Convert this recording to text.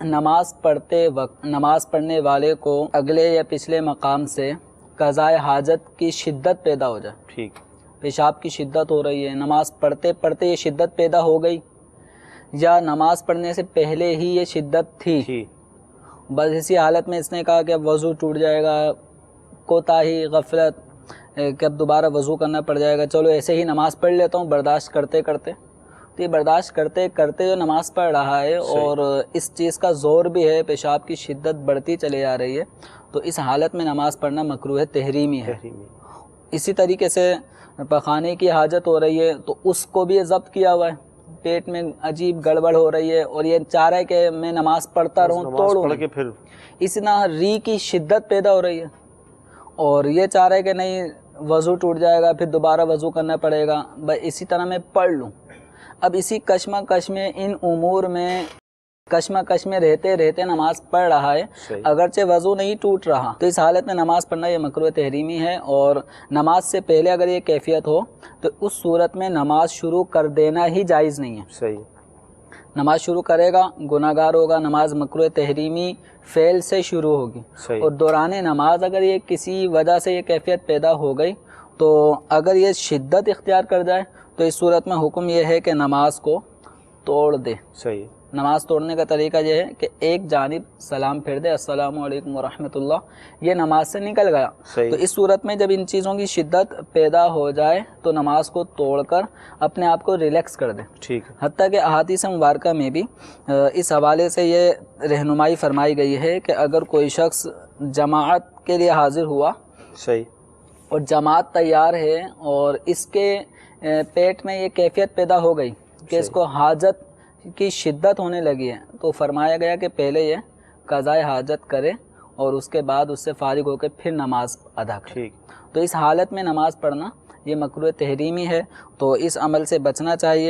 نماز پڑھتے وقت نماز پڑھنے والے کو اگلے یا پچھلے مقام سے قضائے حاجت کی شدت پیدا ہو جائے. ٹھیک. پیشاب کی شدت ہو رہی ہے، نماز پڑھتے پڑھتے یہ شدت پیدا ہو گئی، یا نماز پڑھنے سے پہلے ہی یہ شدت تھی، بس اسی حالت میں اس نے کہا کہ اب وضو ٹوٹ جائے گا، کوتاہی، غفلت کہ اب دوبارہ وضو کرنا پڑ جائے گا، چلو ایسے ہی نماز پڑھ لیتا ہوں برداشت کرتے کرتے. تو یہ برداشت کرتے کرتے جو نماز پڑھ رہا ہے اور اس چیز کا زور بھی ہے، پیشاب کی شدت بڑھتی چلی آ رہی ہے، تو اس حالت میں نماز پڑھنا مکروہ تحریمی ہے. اسی طریقے سے پخانے کی حاجت ہو رہی ہے تو اس کو بھی ضبط کیا ہوا ہے، پیٹ میں عجیب گڑبڑ ہو رہی ہے اور یہ چاہ رہا ہے کہ میں نماز پڑھتا رہوں توڑوں. اسی طرح ری کی شدت پیدا ہو رہی ہے اور یہ چاہ رہا ہے کہ نہیں وضو ٹوٹ جائے گا، پھر دوبارہ وضو کرنا پڑے گا، بس اسی طرح میں پڑھ لوں. اب اسی کشمکش میں، ان امور میں کشمکش میں رہتے رہتے نماز پڑھ رہا ہے، اگرچہ وضو نہیں ٹوٹ رہا، تو اس حالت میں نماز پڑھنا یہ مکروہ تحریمی ہے. اور نماز سے پہلے اگر یہ کیفیت ہو تو اس صورت میں نماز شروع کر دینا ہی جائز نہیں ہے. صحیح. نماز شروع کرے گا گناہ گار ہوگا، نماز مکروہ تحریمی فعل سے شروع ہوگی. اور دوران نماز اگر یہ کسی وجہ سے یہ کیفیت پیدا ہو گئی تو اگر یہ شدت اختیار کر جائے تو اس صورت میں حکم یہ ہے کہ نماز کو توڑ دے. صحیح. نماز توڑنے کا طریقہ یہ ہے کہ ایک جانب سلام پھیر دے، السلام علیکم ورحمۃ اللہ، یہ نماز سے نکل گیا. تو اس صورت میں جب ان چیزوں کی شدت پیدا ہو جائے تو نماز کو توڑ کر اپنے آپ کو ریلیکس کر دے. ٹھیک. حتیٰ کہ احادیث مبارکہ میں بھی اس حوالے سے یہ رہنمائی فرمائی گئی ہے کہ اگر کوئی شخص جماعت کے لیے حاضر ہوا، صحیح، اور جماعت تیار ہے اور اس کے پیٹ میں یہ کیفیت پیدا ہو گئی کہ اس کو حاجت کی شدت ہونے لگی ہے، تو فرمایا گیا کہ پہلے یہ قضائے حاجت کرے اور اس کے بعد اس سے فارغ ہو کے پھر نماز ادا کرے. تو اس حالت میں نماز پڑھنا یہ مکروہ تحریمی ہے، تو اس عمل سے بچنا چاہیے.